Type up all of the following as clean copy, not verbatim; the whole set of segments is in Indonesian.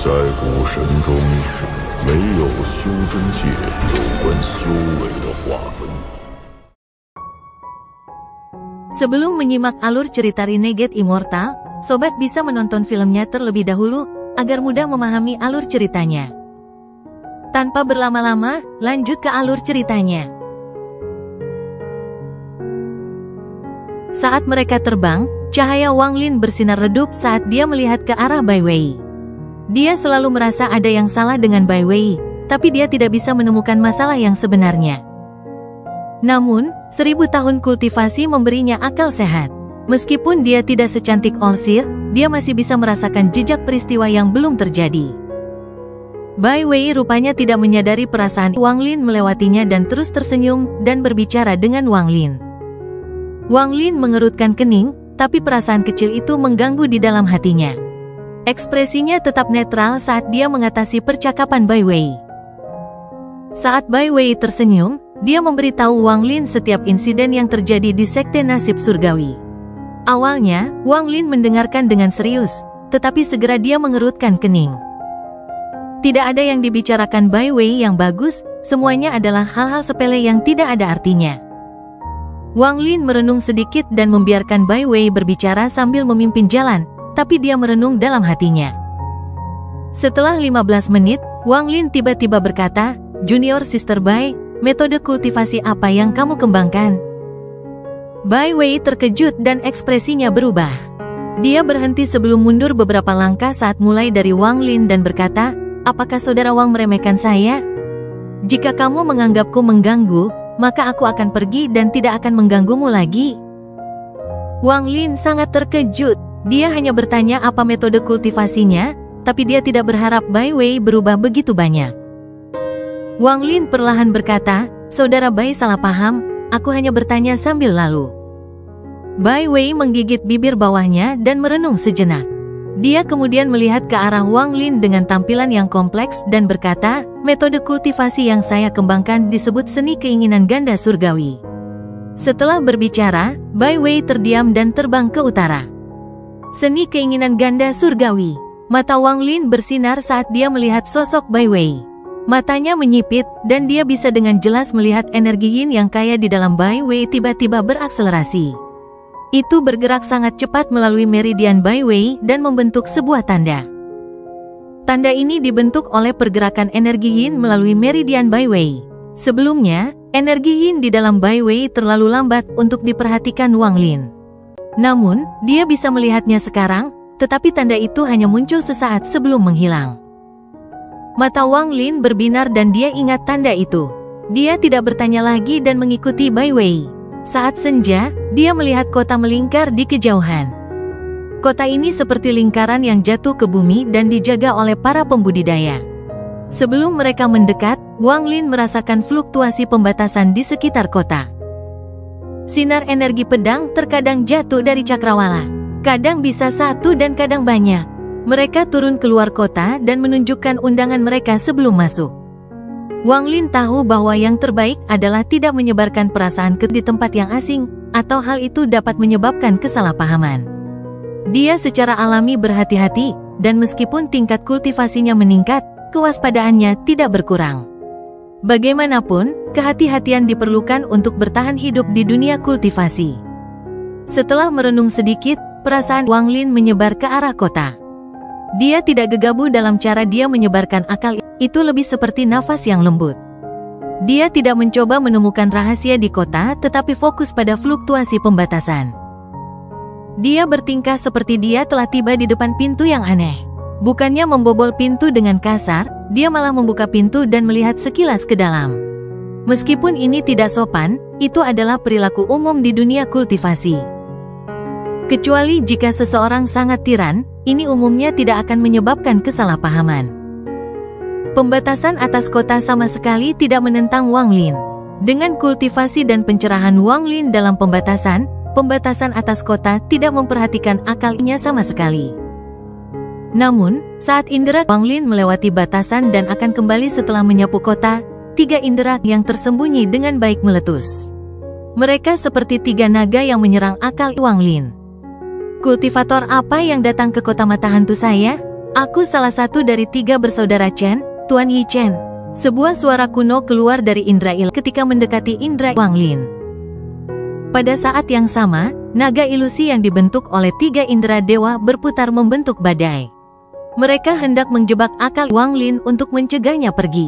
在古神中，没有修真界有关修为的划分。Sebelum menyimak alur cerita Renegade Immortal, sobat bisa menonton filmnya terlebih dahulu, agar mudah memahami alur ceritanya. Tanpa berlama-lama, lanjut ke alur ceritanya. Saat mereka terbang, cahaya Wang Lin bersinar redup saat dia melihat ke arah Bai Wei. Dia selalu merasa ada yang salah dengan Bai Wei, tapi dia tidak bisa menemukan masalah yang sebenarnya. Namun, 1000 tahun kultivasi memberinya akal sehat. Meskipun dia tidak secantik Olsir, dia masih bisa merasakan jejak peristiwa yang belum terjadi. Bai Wei rupanya tidak menyadari perasaan Wang Lin melewatinya dan terus tersenyum dan berbicara dengan Wang Lin. Wang Lin mengerutkan kening, tapi perasaan kecil itu mengganggu di dalam hatinya. Ekspresinya tetap netral saat dia mengatasi percakapan Bai Wei. Saat Bai Wei tersenyum, dia memberitahu Wang Lin setiap insiden yang terjadi di Sekte Nasib Surgawi. Awalnya, Wang Lin mendengarkan dengan serius, tetapi segera dia mengerutkan kening. Tidak ada yang dibicarakan Bai Wei yang bagus, semuanya adalah hal-hal sepele yang tidak ada artinya. Wang Lin merenung sedikit dan membiarkan Bai Wei berbicara sambil memimpin jalan, tapi dia merenung dalam hatinya. Setelah 15 menit, Wang Lin tiba-tiba berkata, "Junior Sister Bai, metode kultivasi apa yang kamu kembangkan?" Bai Wei terkejut dan ekspresinya berubah. Dia berhenti sebelum mundur beberapa langkah saat mulai dari Wang Lin dan berkata, "Apakah saudara Wang meremehkan saya? Jika kamu menganggapku mengganggu, maka aku akan pergi dan tidak akan mengganggumu lagi." Wang Lin sangat terkejut. Dia hanya bertanya apa metode kultivasinya, tapi dia tidak berharap Bai Wei berubah begitu banyak. Wang Lin perlahan berkata, "Saudara Bai salah paham, aku hanya bertanya sambil lalu." Bai Wei menggigit bibir bawahnya dan merenung sejenak. Dia kemudian melihat ke arah Wang Lin dengan tampilan yang kompleks dan berkata, "Metode kultivasi yang saya kembangkan disebut seni keinginan ganda surgawi." Setelah berbicara, Bai Wei terdiam dan terbang ke utara. Seni keinginan ganda surgawi. Mata Wang Lin bersinar saat dia melihat sosok Bai Wei. Matanya menyipit, dan dia bisa dengan jelas melihat energi yin yang kaya di dalam Bai Wei tiba-tiba berakselerasi. Itu bergerak sangat cepat melalui meridian Bai Wei dan membentuk sebuah tanda. Tanda ini dibentuk oleh pergerakan energi yin melalui meridian Bai Wei. Sebelumnya, energi yin di dalam Bai Wei terlalu lambat untuk diperhatikan Wang Lin. Namun, dia bisa melihatnya sekarang, tetapi tanda itu hanya muncul sesaat sebelum menghilang. Mata Wang Lin berbinar dan dia ingat tanda itu. Dia tidak bertanya lagi dan mengikuti Bai Wei. Saat senja, dia melihat kota melingkar di kejauhan. Kota ini seperti lingkaran yang jatuh ke bumi dan dijaga oleh para pembudidaya. Sebelum mereka mendekat, Wang Lin merasakan fluktuasi pembatasan di sekitar kota. Sinar energi pedang terkadang jatuh dari cakrawala. Kadang bisa satu dan kadang banyak. Mereka turun keluar kota dan menunjukkan undangan mereka sebelum masuk. Wang Lin tahu bahwa yang terbaik adalah tidak menyebarkan perasaan di tempat yang asing, atau hal itu dapat menyebabkan kesalahpahaman. Dia secara alami berhati-hati, dan meskipun tingkat kultivasinya meningkat, kewaspadaannya tidak berkurang. Bagaimanapun, kehati-hatian diperlukan untuk bertahan hidup di dunia kultivasi. Setelah merenung sedikit, perasaan Wang Lin menyebar ke arah kota. Dia tidak gegabah dalam cara dia menyebarkan akal, itu lebih seperti nafas yang lembut. Dia tidak mencoba menemukan rahasia di kota tetapi fokus pada fluktuasi pembatasan. Dia bertingkah seperti dia telah tiba di depan pintu yang aneh. Bukannya membobol pintu dengan kasar, dia malah membuka pintu dan melihat sekilas ke dalam. Meskipun ini tidak sopan, itu adalah perilaku umum di dunia kultivasi. Kecuali jika seseorang sangat tiran, ini umumnya tidak akan menyebabkan kesalahpahaman. Pembatasan atas kota sama sekali tidak menentang Wang Lin. Dengan kultivasi dan pencerahan Wang Lin dalam pembatasan atas kota tidak memperhatikan akalnya sama sekali. Namun, saat indera Wang Lin melewati batasan dan akan kembali setelah menyapu kota, 3 indera yang tersembunyi dengan baik meletus. Mereka seperti 3 naga yang menyerang akal Wang Lin. "Kultivator apa yang datang ke kota mata hantu saya? Aku salah satu dari 3 bersaudara Chen, Tuan Yi Chen. Sebuah suara kuno keluar dari indera ilahi ketika mendekati indera Wang Lin. Pada saat yang sama, naga ilusi yang dibentuk oleh 3 indera dewa berputar membentuk badai. Mereka hendak menjebak akal Wang Lin untuk mencegahnya pergi.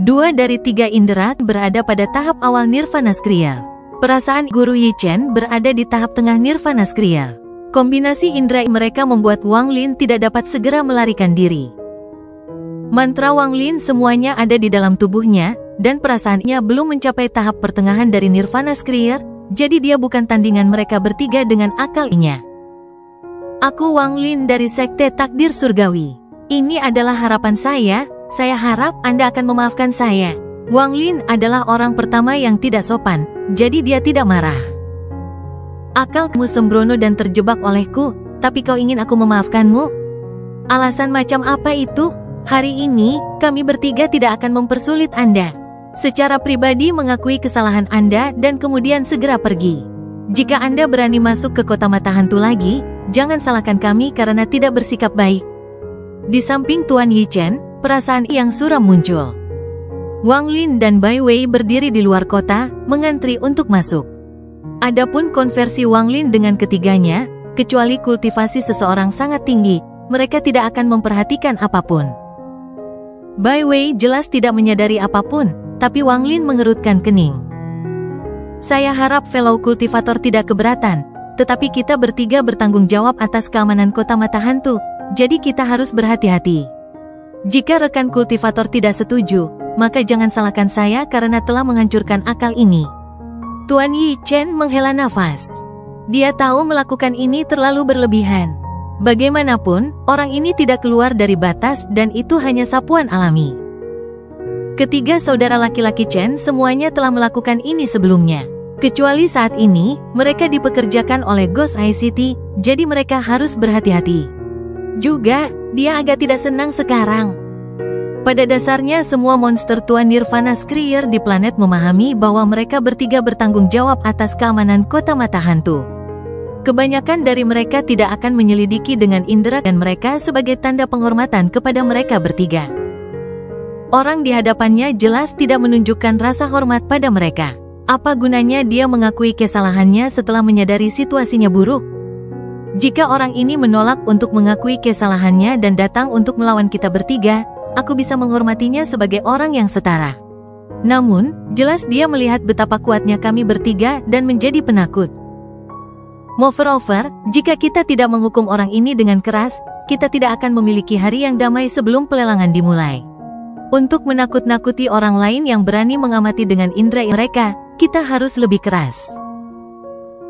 2 dari 3 indera berada pada tahap awal nirvana skriya. Perasaan Guru Yi Chen berada di tahap tengah nirvana skriya. Kombinasi indera mereka membuat Wang Lin tidak dapat segera melarikan diri. Mantra Wang Lin semuanya ada di dalam tubuhnya, dan perasaannya belum mencapai tahap pertengahan dari nirvana skriya, jadi dia bukan tandingan mereka bertiga dengan akalnya. Aku Wang Lin dari Sekte Takdir Surgawi. Ini adalah harapan saya harap Anda akan memaafkan saya. Wang Lin adalah orang pertama yang tidak sopan, jadi dia tidak marah. Akalmu sembrono dan terjebak olehku, tapi kau ingin aku memaafkanmu? Alasan macam apa itu? Hari ini, kami bertiga tidak akan mempersulit Anda. Secara pribadi mengakui kesalahan Anda dan kemudian segera pergi. Jika Anda berani masuk ke kota mata hantu lagi, jangan salahkan kami karena tidak bersikap baik. Di samping Tuan Yi Chen, perasaan yang suram muncul. Wang Lin dan Bai Wei berdiri di luar kota, mengantri untuk masuk. Adapun konversi Wang Lin dengan ketiganya, kecuali kultivasi seseorang sangat tinggi, mereka tidak akan memperhatikan apapun. Bai Wei jelas tidak menyadari apapun, tapi Wang Lin mengerutkan kening. Saya harap fellow kultivator tidak keberatan, tetapi kita bertiga bertanggung jawab atas keamanan kota mata hantu, jadi kita harus berhati-hati. Jika rekan kultivator tidak setuju, maka jangan salahkan saya karena telah menghancurkan akal ini. Tuan Yi Chen menghela nafas. Dia tahu melakukan ini terlalu berlebihan. Bagaimanapun, orang ini tidak keluar dari batas dan itu hanya sapuan alami. Ketiga saudara laki-laki Chen semuanya telah melakukan ini sebelumnya. Kecuali saat ini, mereka dipekerjakan oleh Ghost ICT, jadi mereka harus berhati-hati. Juga, dia agak tidak senang sekarang. Pada dasarnya semua monster Tuan Nirvana Skriya di planet memahami bahwa mereka bertiga bertanggung jawab atas keamanan kota mata hantu. Kebanyakan dari mereka tidak akan menyelidiki dengan indera dan mereka sebagai tanda penghormatan kepada mereka bertiga. Orang di hadapannya jelas tidak menunjukkan rasa hormat pada mereka. Apa gunanya dia mengakui kesalahannya setelah menyadari situasinya buruk? Jika orang ini menolak untuk mengakui kesalahannya dan datang untuk melawan kita bertiga, aku bisa menghormatinya sebagai orang yang setara. Namun, jelas dia melihat betapa kuatnya kami bertiga dan menjadi penakut. Moreover, jika kita tidak menghukum orang ini dengan keras, kita tidak akan memiliki hari yang damai sebelum pelelangan dimulai. Untuk menakut-nakuti orang lain yang berani mengamati dengan indera mereka, kita harus lebih keras.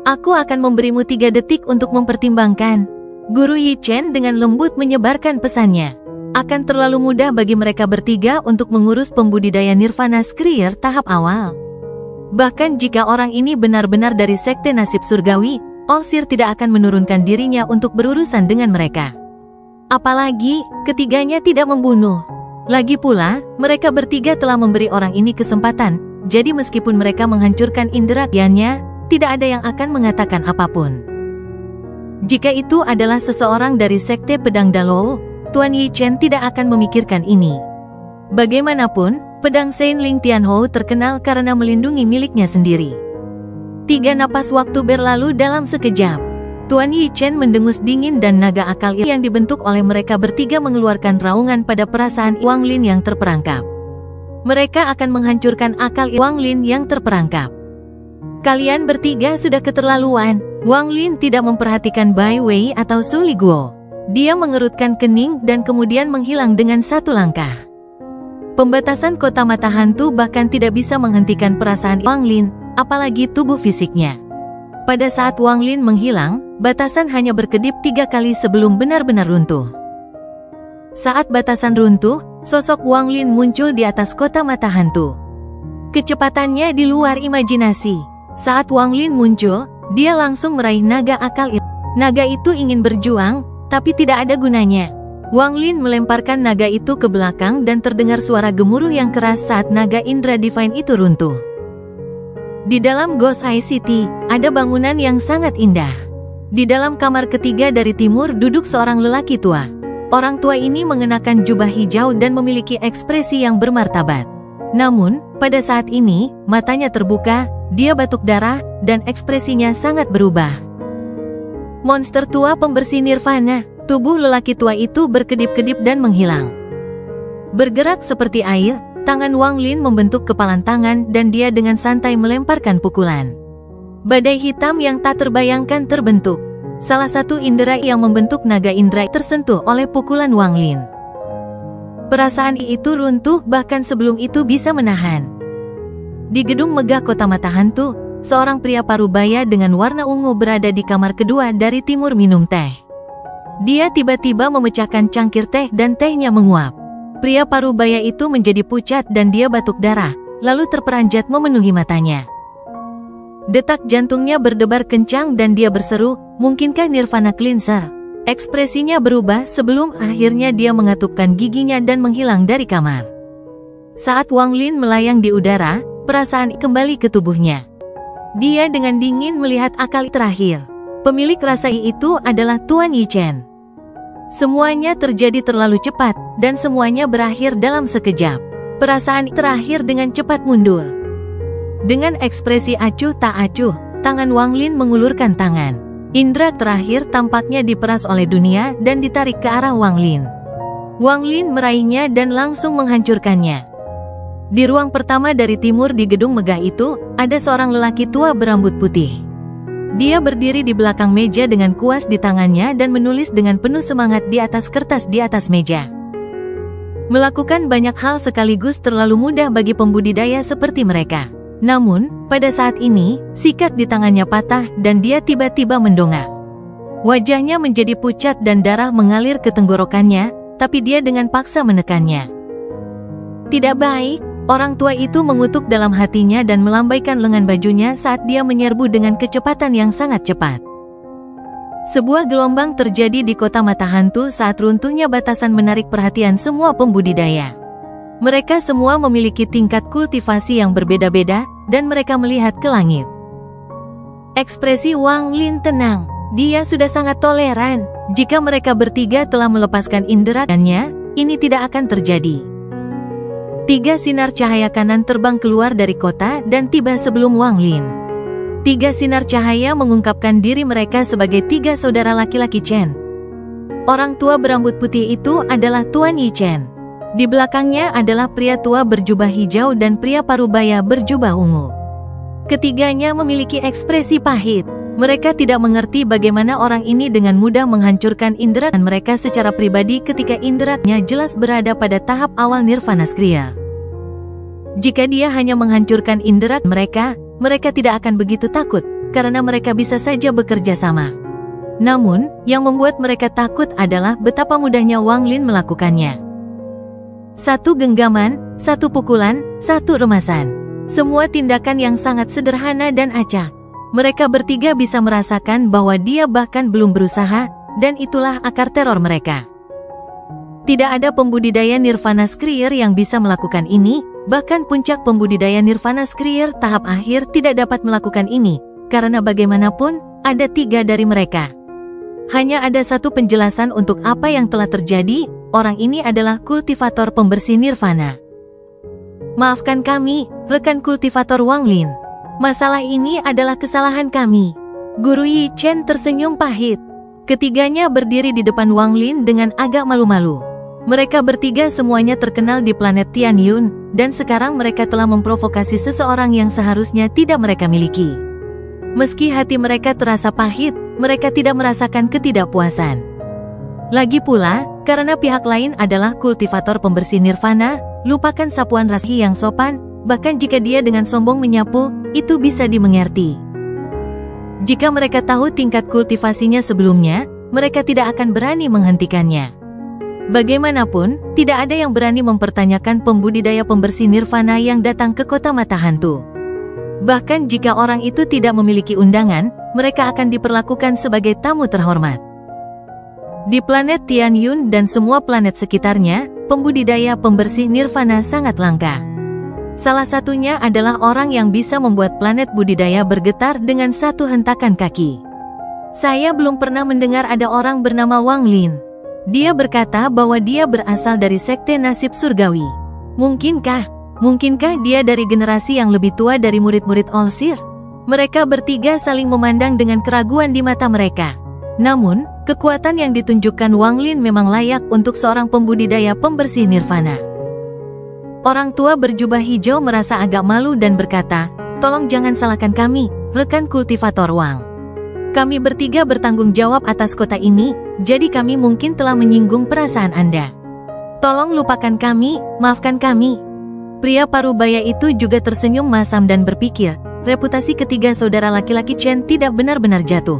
Aku akan memberimu 3 detik untuk mempertimbangkan. Guru Yi Chen dengan lembut menyebarkan pesannya. Akan terlalu mudah bagi mereka bertiga untuk mengurus pembudidaya Nirvana Skriya tahap awal. Bahkan jika orang ini benar-benar dari Sekte Nasib Surgawi, Olsir tidak akan menurunkan dirinya untuk berurusan dengan mereka. Apalagi, ketiganya tidak membunuh. Lagi pula, mereka bertiga telah memberi orang ini kesempatan, jadi meskipun mereka menghancurkan indera-nya, tidak ada yang akan mengatakan apapun. Jika itu adalah seseorang dari Sekte Pedang Dalou, Tuan Yi Chen tidak akan memikirkan ini. Bagaimanapun, pedang Saint Ling Tianhou terkenal karena melindungi miliknya sendiri. 3 napas waktu berlalu dalam sekejap. Tuan Yi Chen mendengus dingin dan naga akal yang dibentuk oleh mereka bertiga mengeluarkan raungan pada perasaan Wang Lin yang terperangkap. Mereka akan menghancurkan akal Wang Lin yang terperangkap. Kalian bertiga sudah keterlaluan. Wang Lin tidak memperhatikan Bai Wei atau Su Liguo. Dia mengerutkan kening dan kemudian menghilang dengan 1 langkah. Pembatasan kota mata hantu bahkan tidak bisa menghentikan perasaan Wang Lin, apalagi tubuh fisiknya. Pada saat Wang Lin menghilang, batasan hanya berkedip 3 kali sebelum benar-benar runtuh. Saat batasan runtuh, sosok Wang Lin muncul di atas kota mata hantu. Kecepatannya di luar imajinasi. Saat Wang Lin muncul, dia langsung meraih naga akal itu. Naga itu ingin berjuang, tapi tidak ada gunanya. Wang Lin melemparkan naga itu ke belakang dan terdengar suara gemuruh yang keras saat naga Indra Divine itu runtuh. Di dalam Ghost ICT, ada bangunan yang sangat indah. Di dalam kamar ketiga dari timur duduk seorang lelaki tua. Orang tua ini mengenakan jubah hijau dan memiliki ekspresi yang bermartabat. Namun, pada saat ini, matanya terbuka, dia batuk darah, dan ekspresinya sangat berubah. Monster tua pembersih nirvana. Tubuh lelaki tua itu berkedip-kedip dan menghilang. Bergerak seperti air, tangan Wang Lin membentuk kepalan tangan dan dia dengan santai melemparkan pukulan. Badai hitam yang tak terbayangkan terbentuk. Salah satu indera yang membentuk naga indra tersentuh oleh pukulan Wang Lin. Perasaan itu runtuh bahkan sebelum itu bisa menahan. Di gedung megah kota mata hantu, seorang pria parubaya dengan warna ungu berada di kamar kedua dari timur minum teh. Dia tiba-tiba memecahkan cangkir teh dan tehnya menguap. Pria parubaya itu menjadi pucat dan dia batuk darah, lalu terperanjat memenuhi matanya. Detak jantungnya berdebar kencang dan dia berseru, "Mungkinkah Nirvana Cleanser?" Ekspresinya berubah sebelum akhirnya dia mengatupkan giginya dan menghilang dari kamar. Saat Wang Lin melayang di udara, perasaan kembali ke tubuhnya. Dia dengan dingin melihat akal terakhir. Pemilik rasa itu adalah Tuan Yi Chen. Semuanya terjadi terlalu cepat, dan semuanya berakhir dalam sekejap. Perasaan terakhir dengan cepat mundur. Dengan ekspresi acuh tak acuh, tangan Wang Lin mengulurkan tangan. Indra terakhir tampaknya diperas oleh dunia dan ditarik ke arah Wang Lin. Wang Lin meraihnya dan langsung menghancurkannya. Di ruang pertama dari timur di gedung megah itu, ada seorang lelaki tua berambut putih. Dia berdiri di belakang meja dengan kuas di tangannya dan menulis dengan penuh semangat di atas kertas di atas meja. Melakukan banyak hal sekaligus terlalu mudah bagi pembudidaya seperti mereka. Namun, pada saat ini, sikat di tangannya patah dan dia tiba-tiba mendongak. Wajahnya menjadi pucat dan darah mengalir ke tenggorokannya, tapi dia dengan paksa menekannya. Tidak baik. Orang tua itu mengutuk dalam hatinya dan melambaikan lengan bajunya saat dia menyerbu dengan kecepatan yang sangat cepat. Sebuah gelombang terjadi di kota mata hantu saat runtuhnya batasan menarik perhatian semua pembudidaya. Mereka semua memiliki tingkat kultivasi yang berbeda-beda, dan mereka melihat ke langit. Ekspresi Wang Lin tenang. Dia sudah sangat toleran. Jika mereka bertiga telah melepaskan indera-nya, ini tidak akan terjadi. 3 sinar cahaya kanan terbang keluar dari kota dan tiba sebelum Wang Lin. 3 sinar cahaya mengungkapkan diri mereka sebagai 3 saudara laki-laki Chen. Orang tua berambut putih itu adalah Tuan Yi Chen. Di belakangnya adalah pria tua berjubah hijau dan pria parubaya berjubah ungu. Ketiganya memiliki ekspresi pahit. Mereka tidak mengerti bagaimana orang ini dengan mudah menghancurkan indera mereka secara pribadi ketika inderanya jelas berada pada tahap awal Nirvana Skriya. Jika dia hanya menghancurkan indera mereka, mereka tidak akan begitu takut, karena mereka bisa saja bekerja sama. Namun, yang membuat mereka takut adalah betapa mudahnya Wang Lin melakukannya. 1 genggaman, 1 pukulan, 1 remasan. Semua tindakan yang sangat sederhana dan acak. Mereka bertiga bisa merasakan bahwa dia bahkan belum berusaha, dan itulah akar teror mereka. Tidak ada pembudidaya Nirvana Skriya yang bisa melakukan ini, bahkan puncak pembudidaya Nirvana Skriya tahap akhir tidak dapat melakukan ini, karena bagaimanapun, ada 3 dari mereka. Hanya ada satu penjelasan untuk apa yang telah terjadi, orang ini adalah kultivator pembersih Nirvana. Maafkan kami, rekan kultivator Wang Lin. Masalah ini adalah kesalahan kami. Guru Yi Chen tersenyum pahit. Ketiganya berdiri di depan Wang Lin dengan agak malu-malu. Mereka bertiga semuanya terkenal di planet Tianyun, dan sekarang mereka telah memprovokasi seseorang yang seharusnya tidak mereka miliki. Meski hati mereka terasa pahit, mereka tidak merasakan ketidakpuasan. Lagi pula, karena pihak lain adalah kultivator pembersih Nirvana, lupakan sapuan rahi yang sopan, bahkan jika dia dengan sombong menyapu, itu bisa dimengerti. Jika mereka tahu tingkat kultivasinya sebelumnya, mereka tidak akan berani menghentikannya. Bagaimanapun, tidak ada yang berani mempertanyakan pembudidaya pembersih Nirvana yang datang ke kota mata hantu. Bahkan jika orang itu tidak memiliki undangan, mereka akan diperlakukan sebagai tamu terhormat. Di planet Tianyun dan semua planet sekitarnya, pembudidaya pembersih Nirvana sangat langka. Salah satunya adalah orang yang bisa membuat planet budidaya bergetar dengan satu hentakan kaki. Saya belum pernah mendengar ada orang bernama Wang Lin. Dia berkata bahwa dia berasal dari sekte nasib surgawi. Mungkinkah dia dari generasi yang lebih tua dari murid-murid Olsir? Mereka bertiga saling memandang dengan keraguan di mata mereka. Namun, kekuatan yang ditunjukkan Wang Lin memang layak untuk seorang pembudidaya pembersih nirvana. Orang tua berjubah hijau merasa agak malu dan berkata, "Tolong jangan salahkan kami, rekan kultivator Wang. Kami bertiga bertanggung jawab atas kota ini, jadi kami mungkin telah menyinggung perasaan Anda. Tolong lupakan kami, maafkan kami." Pria parubaya itu juga tersenyum masam dan berpikir, reputasi ketiga saudara laki-laki Chen tidak benar-benar jatuh.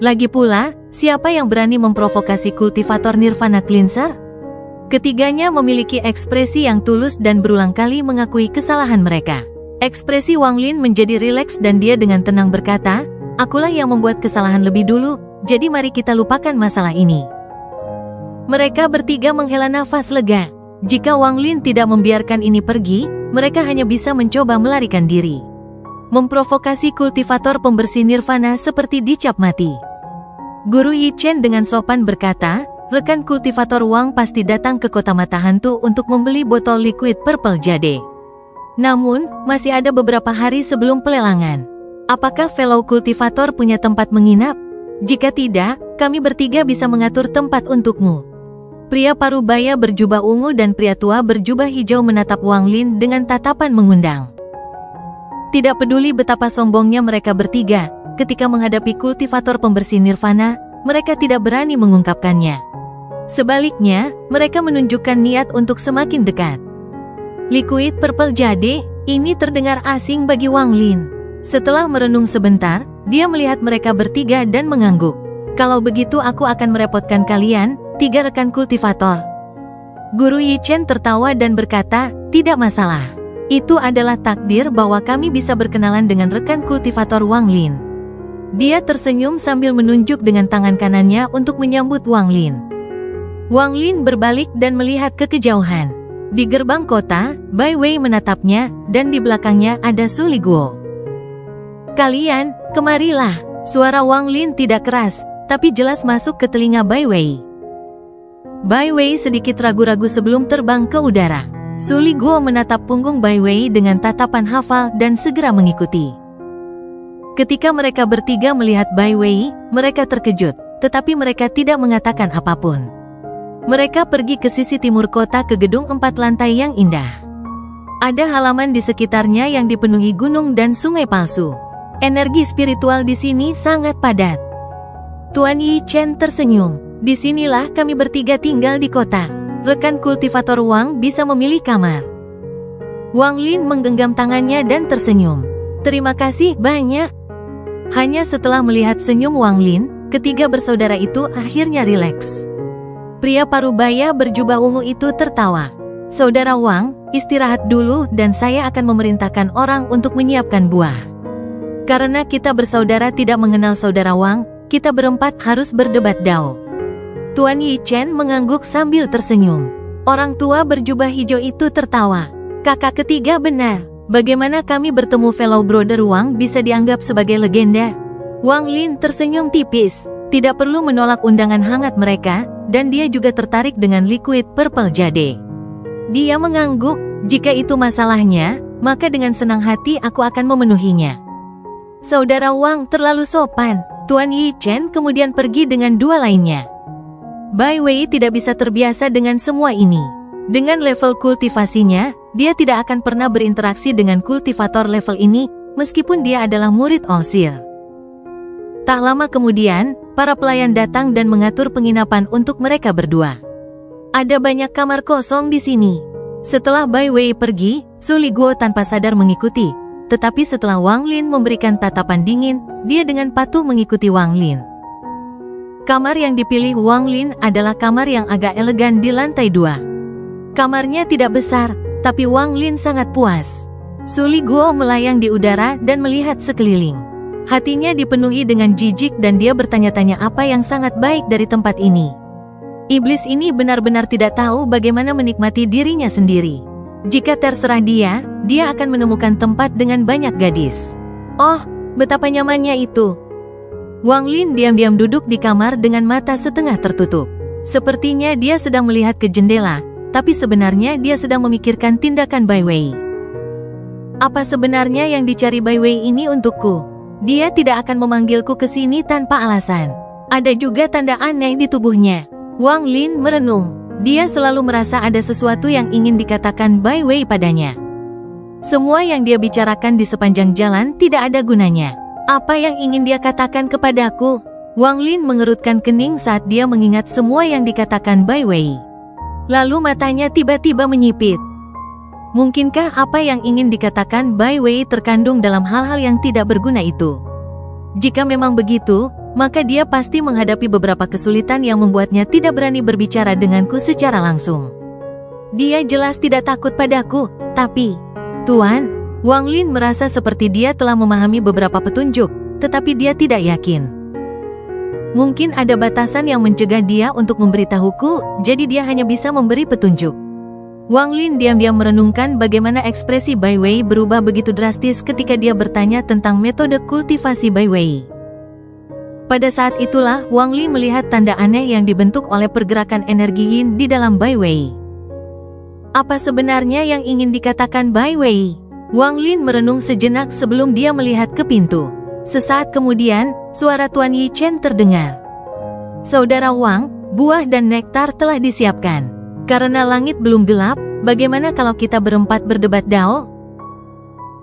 Lagi pula, siapa yang berani memprovokasi kultivator Nirvana Cleanser? Ketiganya memiliki ekspresi yang tulus dan berulang kali mengakui kesalahan mereka. Ekspresi Wang Lin menjadi rileks dan dia dengan tenang berkata, "Akulah yang membuat kesalahan lebih dulu, jadi mari kita lupakan masalah ini." Mereka bertiga menghela nafas lega. Jika Wang Lin tidak membiarkan ini pergi, mereka hanya bisa mencoba melarikan diri. Memprovokasi kultivator pembersih nirvana seperti dicap mati. Guru Yi Chen dengan sopan berkata, rekan kultivator Wang pasti datang ke kota mata hantu untuk membeli botol liquid purple jade. Namun, masih ada beberapa hari sebelum pelelangan. Apakah fellow kultivator punya tempat menginap? Jika tidak, kami bertiga bisa mengatur tempat untukmu. Pria parubaya berjubah ungu dan pria tua berjubah hijau menatap Wang Lin dengan tatapan mengundang. Tidak peduli betapa sombongnya mereka bertiga, ketika menghadapi kultivator pembersih nirvana, mereka tidak berani mengungkapkannya. Sebaliknya, mereka menunjukkan niat untuk semakin dekat. Liquid purple jade, ini terdengar asing bagi Wang Lin. Setelah merenung sebentar, dia melihat mereka bertiga dan mengangguk. Kalau begitu aku akan merepotkan kalian, tiga rekan kultivator. Guru Yi Chen tertawa dan berkata, tidak masalah. Itu adalah takdir bahwa kami bisa berkenalan dengan rekan kultivator Wang Lin. Dia tersenyum sambil menunjuk dengan tangan kanannya untuk menyambut Wang Lin. Wang Lin berbalik dan melihat ke kejauhan. Di gerbang kota, Bai Wei menatapnya, dan di belakangnya ada Su Liguo. Kalian, kemarilah. Suara Wang Lin tidak keras, tapi jelas masuk ke telinga Bai Wei. Bai Wei sedikit ragu-ragu sebelum terbang ke udara. Su Liguo menatap punggung Bai Wei dengan tatapan hafal dan segera mengikuti. Ketika mereka bertiga melihat Bai Wei, mereka terkejut, tetapi mereka tidak mengatakan apapun. Mereka pergi ke sisi timur kota ke gedung 4 lantai yang indah. Ada halaman di sekitarnya yang dipenuhi gunung dan sungai palsu. Energi spiritual di sini sangat padat. Tuan Yi Chen tersenyum. Disinilah kami bertiga tinggal di kota. Rekan kultivator Wang bisa memilih kamar. Wang Lin menggenggam tangannya dan tersenyum. Terima kasih banyak. Hanya setelah melihat senyum Wang Lin, ketiga bersaudara itu akhirnya rileks. Pria parubaya berjubah ungu itu tertawa. Saudara Wang, istirahat dulu dan saya akan memerintahkan orang untuk menyiapkan buah. Karena kita bersaudara tidak mengenal saudara Wang, kita berempat harus berdebat dao. Tuan Yi Chen mengangguk sambil tersenyum. Orang tua berjubah hijau itu tertawa. Kakak ketiga benar. Bagaimana kami bertemu fellow brother Wang bisa dianggap sebagai legenda? Wang Lin tersenyum tipis. Tidak perlu menolak undangan hangat mereka, dan dia juga tertarik dengan liquid purple jade. Dia mengangguk, jika itu masalahnya, maka dengan senang hati aku akan memenuhinya. Saudara Wang terlalu sopan. Tuan Yi Chen kemudian pergi dengan dua lainnya. Bai Wei tidak bisa terbiasa dengan semua ini. Dengan level kultivasinya, dia tidak akan pernah berinteraksi dengan kultivator level ini, meskipun dia adalah murid Olsir. Tak lama kemudian, para pelayan datang dan mengatur penginapan untuk mereka berdua. Ada banyak kamar kosong di sini. Setelah Bai Wei pergi, Su Liguo tanpa sadar mengikuti. Tetapi setelah Wang Lin memberikan tatapan dingin, dia dengan patuh mengikuti Wang Lin. Kamar yang dipilih Wang Lin adalah kamar yang agak elegan di lantai 2. Kamarnya tidak besar, tapi Wang Lin sangat puas. Su Liguo melayang di udara dan melihat sekeliling. Hatinya dipenuhi dengan jijik dan dia bertanya-tanya apa yang sangat baik dari tempat ini. Iblis ini benar-benar tidak tahu bagaimana menikmati dirinya sendiri. Jika terserah dia akan menemukan tempat dengan banyak gadis. Oh, betapa nyamannya itu. Wang Lin diam-diam duduk di kamar dengan mata setengah tertutup. Sepertinya dia sedang melihat ke jendela, tapi sebenarnya dia sedang memikirkan tindakan Bai Wei. Apa sebenarnya yang dicari Bai Wei ini untukku? Dia tidak akan memanggilku ke sini tanpa alasan. Ada juga tanda aneh di tubuhnya. Wang Lin merenung. Dia selalu merasa ada sesuatu yang ingin dikatakan Bai Wei padanya. Semua yang dia bicarakan di sepanjang jalan tidak ada gunanya. Apa yang ingin dia katakan kepadaku? Wang Lin mengerutkan kening saat dia mengingat semua yang dikatakan Bai Wei. Lalu matanya tiba-tiba menyipit. Mungkinkah apa yang ingin dikatakan Bai Wei terkandung dalam hal-hal yang tidak berguna itu? Jika memang begitu, maka dia pasti menghadapi beberapa kesulitan yang membuatnya tidak berani berbicara denganku secara langsung. Dia jelas tidak takut padaku, tapi... Tuan, Wang Lin merasa seperti dia telah memahami beberapa petunjuk, tetapi dia tidak yakin. Mungkin ada batasan yang mencegah dia untuk memberitahuku, jadi dia hanya bisa memberi petunjuk. Wang Lin diam-diam merenungkan bagaimana ekspresi Bai Wei berubah begitu drastis ketika dia bertanya tentang metode kultivasi Bai Wei. Pada saat itulah Wang Lin melihat tanda aneh yang dibentuk oleh pergerakan energi yin di dalam Bai Wei. Apa sebenarnya yang ingin dikatakan Bai Wei? Wang Lin merenung sejenak sebelum dia melihat ke pintu. Sesaat kemudian, suara Tuan Yi Chen terdengar. Saudara Wang, buah dan nektar telah disiapkan. Karena langit belum gelap, bagaimana kalau kita berempat berdebat dao?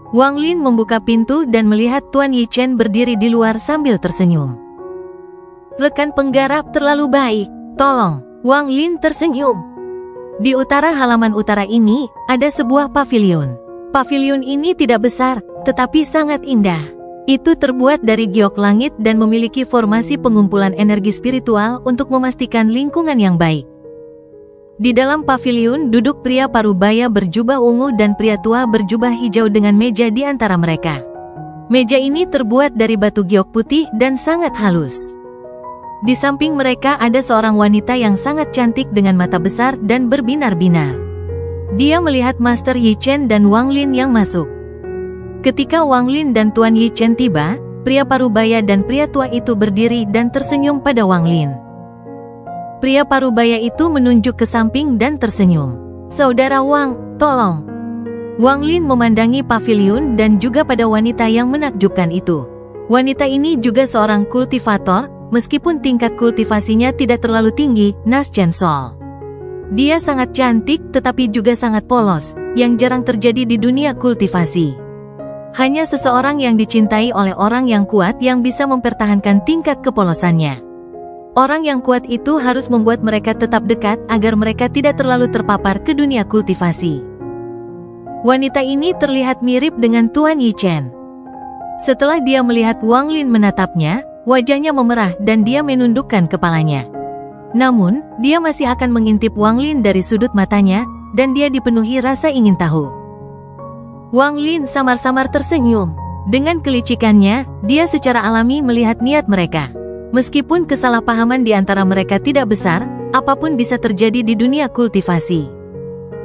Wang Lin membuka pintu dan melihat Tuan Yi Chen berdiri di luar sambil tersenyum. Rekan penggarap terlalu baik, tolong. Wang Lin tersenyum. Di utara halaman utara ini, ada sebuah pavilion. Pavilion ini tidak besar, tetapi sangat indah. Itu terbuat dari giok langit dan memiliki formasi pengumpulan energi spiritual untuk memastikan lingkungan yang baik. Di dalam pavilion duduk pria parubaya berjubah ungu dan pria tua berjubah hijau dengan meja di antara mereka. Meja ini terbuat dari batu giok putih dan sangat halus. Di samping mereka ada seorang wanita yang sangat cantik dengan mata besar dan berbinar-binar. Dia melihat Master Yi Chen dan Wang Lin yang masuk. Ketika Wang Lin dan Tuan Yi Chen tiba, pria parubaya dan pria tua itu berdiri dan tersenyum pada Wang Lin. Pria parubaya itu menunjuk ke samping dan tersenyum. Saudara Wang, tolong. Wang Lin memandangi pavilion dan juga pada wanita yang menakjubkan itu. Wanita ini juga seorang kultivator, meskipun tingkat kultivasinya tidak terlalu tinggi, Nas Chen Sol. Dia sangat cantik tetapi juga sangat polos, yang jarang terjadi di dunia kultivasi. Hanya seseorang yang dicintai oleh orang yang kuat yang bisa mempertahankan tingkat kepolosannya. Orang yang kuat itu harus membuat mereka tetap dekat agar mereka tidak terlalu terpapar ke dunia kultivasi. Wanita ini terlihat mirip dengan Tuan Yi Chen. Setelah dia melihat Wang Lin menatapnya, wajahnya memerah dan dia menundukkan kepalanya. Namun, dia masih akan mengintip Wang Lin dari sudut matanya, dan dia dipenuhi rasa ingin tahu. Wang Lin samar-samar tersenyum. Dengan kelicikannya, dia secara alami melihat niat mereka. Meskipun kesalahpahaman di antara mereka tidak besar, apapun bisa terjadi di dunia kultivasi.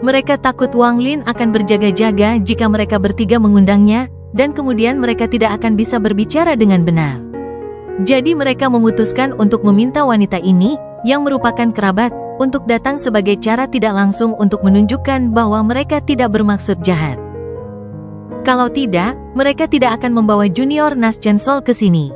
Mereka takut Wang Lin akan berjaga-jaga jika mereka bertiga mengundangnya, dan kemudian mereka tidak akan bisa berbicara dengan benar. Jadi mereka memutuskan untuk meminta wanita ini, yang merupakan kerabat, untuk datang sebagai cara tidak langsung untuk menunjukkan bahwa mereka tidak bermaksud jahat. Kalau tidak, mereka tidak akan membawa junior Nas Chen Sol ke sini.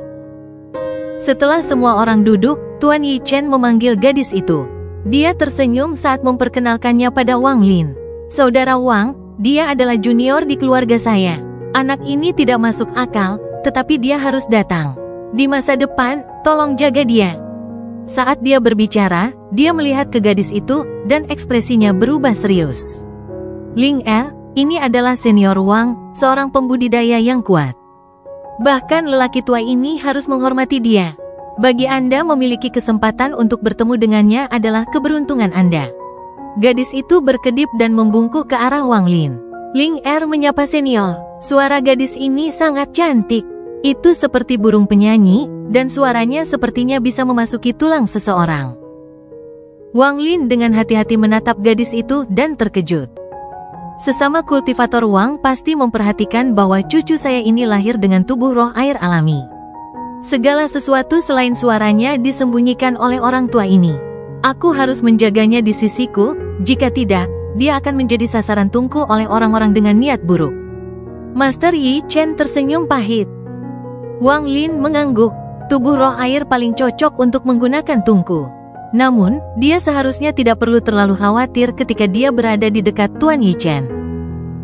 Setelah semua orang duduk, Tuan Yi Chen memanggil gadis itu. Dia tersenyum saat memperkenalkannya pada Wang Lin. Saudara Wang, dia adalah junior di keluarga saya. Anak ini tidak masuk akal, tetapi dia harus datang. Di masa depan, tolong jaga dia. Saat dia berbicara, dia melihat ke gadis itu, dan ekspresinya berubah serius. Ling Er, ini adalah senior Wang, seorang pembudidaya yang kuat. Bahkan lelaki tua ini harus menghormati dia. Bagi Anda memiliki kesempatan untuk bertemu dengannya adalah keberuntungan Anda. Gadis itu berkedip dan membungkuk ke arah Wang Lin. Ling Er menyapa senior. Suara gadis ini sangat cantik. Itu seperti burung penyanyi, dan suaranya sepertinya bisa memasuki tulang seseorang. Wang Lin dengan hati-hati menatap gadis itu dan terkejut. Sesama kultivator Wang pasti memperhatikan bahwa cucu saya ini lahir dengan tubuh roh air alami. Segala sesuatu selain suaranya disembunyikan oleh orang tua ini. Aku harus menjaganya di sisiku, jika tidak, dia akan menjadi sasaran tungku oleh orang-orang dengan niat buruk. Master Yi Chen tersenyum pahit. Wang Lin mengangguk. Tubuh roh air paling cocok untuk menggunakan tungku. Namun, dia seharusnya tidak perlu terlalu khawatir ketika dia berada di dekat Tuan Yi Chen.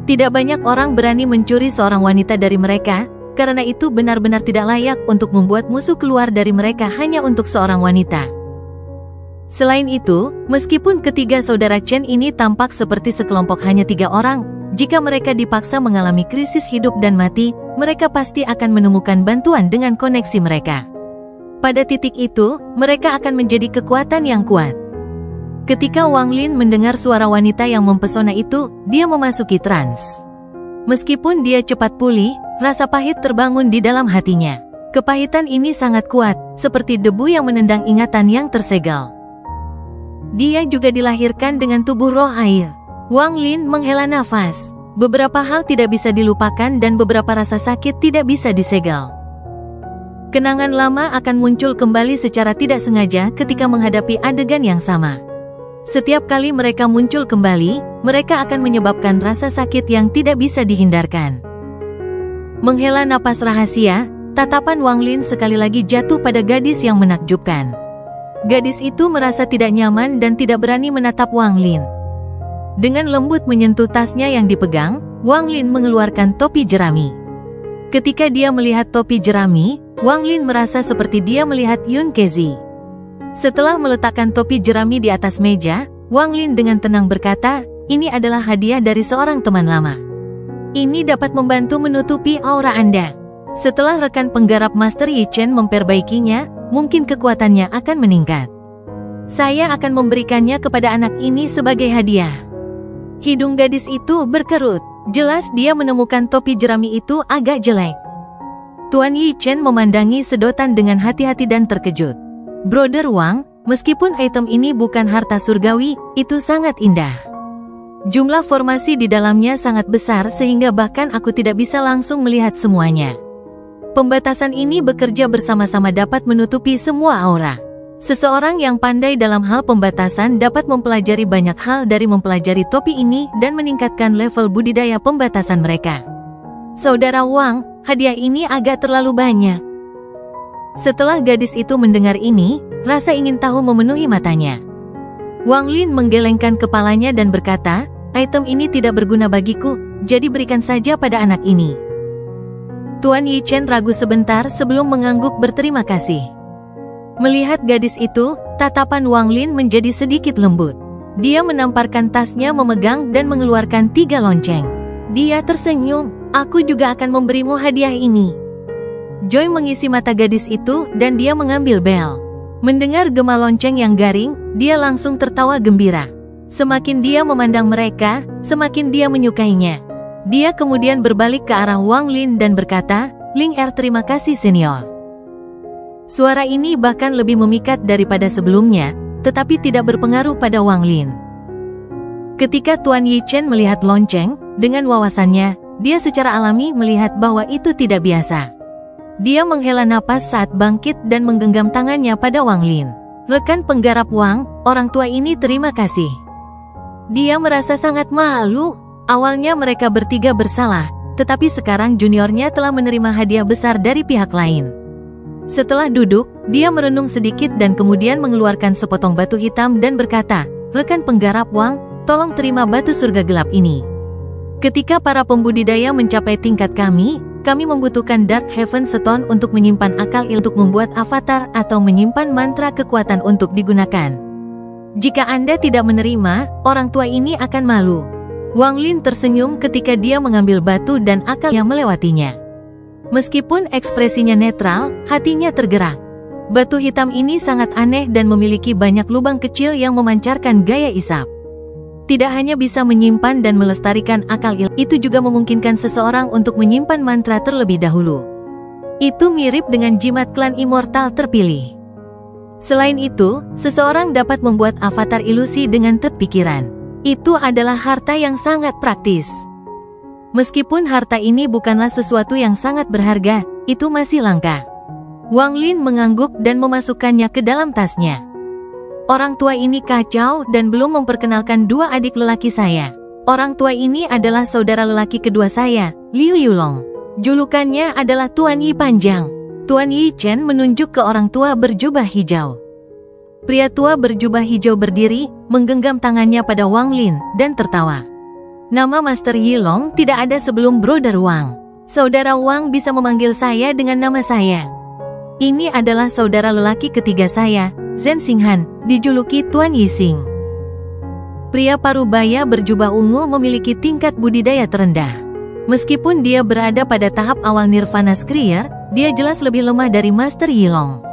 Tidak banyak orang berani mencuri seorang wanita dari mereka, karena itu benar-benar tidak layak untuk membuat musuh keluar dari mereka hanya untuk seorang wanita. Selain itu, meskipun ketiga saudara Chen ini tampak seperti sekelompok hanya 3 orang, jika mereka dipaksa mengalami krisis hidup dan mati, mereka pasti akan menemukan bantuan dengan koneksi mereka. Pada titik itu, mereka akan menjadi kekuatan yang kuat. Ketika Wang Lin mendengar suara wanita yang mempesona itu, dia memasuki trans. Meskipun dia cepat pulih, rasa pahit terbangun di dalam hatinya. Kepahitan ini sangat kuat, seperti debu yang menendang ingatan yang tersegel. Dia juga dilahirkan dengan tubuh roh air. Wang Lin menghela nafas. Beberapa hal tidak bisa dilupakan dan beberapa rasa sakit tidak bisa disegel. Kenangan lama akan muncul kembali secara tidak sengaja ketika menghadapi adegan yang sama. Setiap kali mereka muncul kembali, mereka akan menyebabkan rasa sakit yang tidak bisa dihindarkan. Menghela napas rahasia, tatapan Wang Lin sekali lagi jatuh pada gadis yang menakjubkan. Gadis itu merasa tidak nyaman dan tidak berani menatap Wang Lin. Dengan lembut menyentuh tasnya yang dipegang, Wang Lin mengeluarkan topi jerami. Ketika dia melihat topi jerami, Wang Lin merasa seperti dia melihat Yun Kezi. Setelah meletakkan topi jerami di atas meja, Wang Lin dengan tenang berkata, "Ini adalah hadiah dari seorang teman lama. Ini dapat membantu menutupi aura Anda. Setelah rekan penggarap Master Yi Chen memperbaikinya, mungkin kekuatannya akan meningkat. Saya akan memberikannya kepada anak ini sebagai hadiah." Hidung gadis itu berkerut. Jelas dia menemukan topi jerami itu agak jelek. Tuan Yi Chen memandangi sedotan dengan hati-hati dan terkejut. "Brother Wang, meskipun item ini bukan harta surgawi, itu sangat indah. Jumlah formasi di dalamnya sangat besar sehingga bahkan aku tidak bisa langsung melihat semuanya. Pembatasan ini bekerja bersama-sama dapat menutupi semua aura. Seseorang yang pandai dalam hal pembatasan dapat mempelajari banyak hal dari mempelajari topi ini dan meningkatkan level budidaya pembatasan mereka. Saudara Wang, hadiah ini agak terlalu banyak." Setelah gadis itu mendengar ini, rasa ingin tahu memenuhi matanya. Wang Lin menggelengkan kepalanya dan berkata, "Item ini tidak berguna bagiku, jadi berikan saja pada anak ini." Tuan Yi Chen ragu sebentar sebelum mengangguk berterima kasih. Melihat gadis itu, tatapan Wang Lin menjadi sedikit lembut. Dia menamparkan tasnya memegang dan mengeluarkan 3 lonceng. Dia tersenyum, "Aku juga akan memberimu hadiah ini." Joy mengisi mata gadis itu dan dia mengambil bel. Mendengar gema lonceng yang garing, dia langsung tertawa gembira. Semakin dia memandang mereka, semakin dia menyukainya. Dia kemudian berbalik ke arah Wang Lin dan berkata, "Ling Er, terima kasih senior." Suara ini bahkan lebih memikat daripada sebelumnya, tetapi tidak berpengaruh pada Wang Lin. Ketika Tuan Yi Chen melihat lonceng, dengan wawasannya, dia secara alami melihat bahwa itu tidak biasa. Dia menghela napas saat bangkit dan menggenggam tangannya pada Wang Lin. "Rekan penggarap Wang, orang tua ini terima kasih." Dia merasa sangat malu. Awalnya mereka bertiga bersalah, tetapi sekarang juniornya telah menerima hadiah besar dari pihak lain. Setelah duduk, dia merenung sedikit dan kemudian mengeluarkan sepotong batu hitam dan berkata, "Rekan penggarap Wang, tolong terima batu surga gelap ini. Ketika para pembudidaya mencapai tingkat kami membutuhkan Dark Heaven Stone untuk menyimpan akal untuk membuat avatar atau menyimpan mantra kekuatan untuk digunakan. Jika Anda tidak menerima, orang tua ini akan malu." Wang Lin tersenyum ketika dia mengambil batu dan akal yang melewatinya. Meskipun ekspresinya netral, hatinya tergerak. Batu hitam ini sangat aneh dan memiliki banyak lubang kecil yang memancarkan gaya isap. Tidak hanya bisa menyimpan dan melestarikan akal itu juga memungkinkan seseorang untuk menyimpan mantra terlebih dahulu. Itu mirip dengan jimat klan immortal terpilih. Selain itu, seseorang dapat membuat avatar ilusi dengan pikiran. Itu adalah harta yang sangat praktis. Meskipun harta ini bukanlah sesuatu yang sangat berharga, itu masih langka. Wang Lin mengangguk dan memasukkannya ke dalam tasnya. Orang tua ini kacau dan belum memperkenalkan dua adik lelaki saya. Orang tua ini adalah saudara lelaki kedua saya, Liu Yulong. Julukannya adalah Tuan Yi Panjang. Tuan Yi Chen menunjuk ke orang tua berjubah hijau. Pria tua berjubah hijau berdiri, menggenggam tangannya pada Wang Lin, dan tertawa. Nama Master Yi Long tidak ada sebelum Brother Wang. Saudara Wang bisa memanggil saya dengan nama saya. Ini adalah saudara lelaki ketiga saya, Zhen Xinghan, dijuluki Tuan Yi Xing. Pria parubaya berjubah ungu memiliki tingkat budidaya terendah. Meskipun dia berada pada tahap awal Nirvana Skrier, dia jelas lebih lemah dari Master Yi Long.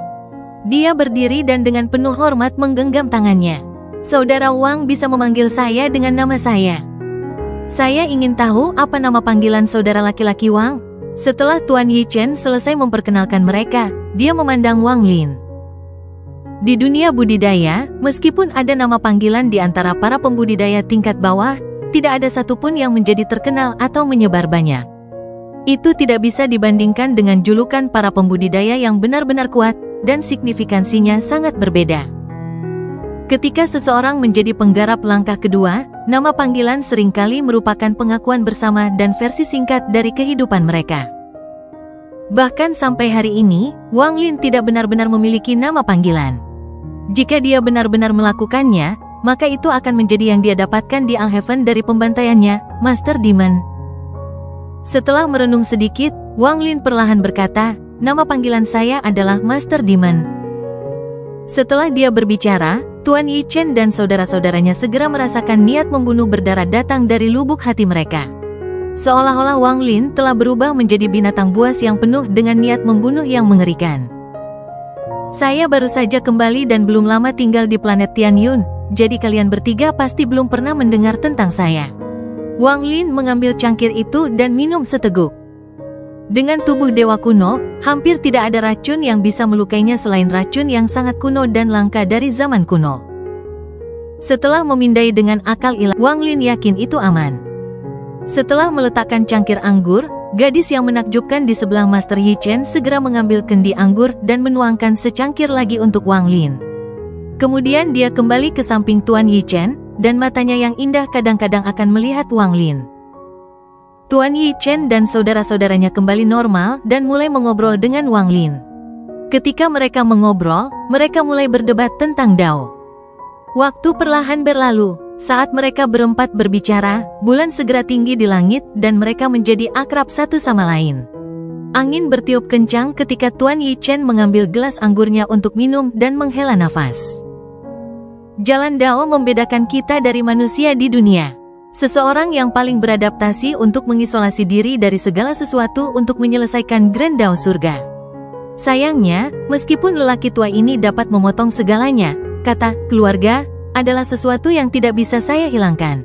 Dia berdiri dan dengan penuh hormat menggenggam tangannya. Saudara Wang bisa memanggil saya dengan nama saya. Saya ingin tahu apa nama panggilan saudara laki-laki Wang? Setelah Tuan Yi Chen selesai memperkenalkan mereka, dia memandang Wang Lin. Di dunia budidaya, meskipun ada nama panggilan di antara para pembudidaya tingkat bawah, tidak ada satupun yang menjadi terkenal atau menyebar banyak. Itu tidak bisa dibandingkan dengan julukan para pembudidaya yang benar-benar kuat, dan signifikansinya sangat berbeda. Ketika seseorang menjadi penggarap langkah kedua, nama panggilan seringkali merupakan pengakuan bersama dan versi singkat dari kehidupan mereka. Bahkan sampai hari ini, Wang Lin tidak benar-benar memiliki nama panggilan. Jika dia benar-benar melakukannya, maka itu akan menjadi yang dia dapatkan di Alhaven dari pembantaiannya, Master Demon. Setelah merenung sedikit, Wang Lin perlahan berkata, nama panggilan saya adalah Master Demon. Setelah dia berbicara, Tuan Yi Chen dan saudara-saudaranya segera merasakan niat membunuh berdarah datang dari lubuk hati mereka. Seolah-olah Wang Lin telah berubah menjadi binatang buas yang penuh dengan niat membunuh yang mengerikan. Saya baru saja kembali dan belum lama tinggal di planet Tianyun, jadi kalian bertiga pasti belum pernah mendengar tentang saya. Wang Lin mengambil cangkir itu dan minum seteguk. Dengan tubuh dewa kuno, hampir tidak ada racun yang bisa melukainya selain racun yang sangat kuno dan langka dari zaman kuno. Setelah memindai dengan akal ilahi, Wang Lin yakin itu aman. Setelah meletakkan cangkir anggur, gadis yang menakjubkan di sebelah Master Yi Chen segera mengambil kendi anggur dan menuangkan secangkir lagi untuk Wang Lin. Kemudian dia kembali ke samping Tuan Yi Chen, dan matanya yang indah kadang-kadang akan melihat Wang Lin. Tuan Yi Chen dan saudara-saudaranya kembali normal dan mulai mengobrol dengan Wang Lin. Ketika mereka mengobrol, mereka mulai berdebat tentang Dao. Waktu perlahan berlalu. Saat mereka berempat berbicara, bulan segera tinggi di langit dan mereka menjadi akrab satu sama lain. Angin bertiup kencang ketika Tuan Yi Chen mengambil gelas anggurnya untuk minum dan menghela nafas. Jalan Dao membedakan kita dari manusia di dunia. Seseorang yang paling beradaptasi untuk mengisolasi diri dari segala sesuatu untuk menyelesaikan Grand Dao surga. Sayangnya, meskipun lelaki tua ini dapat memotong segalanya, kata keluarga adalah sesuatu yang tidak bisa saya hilangkan.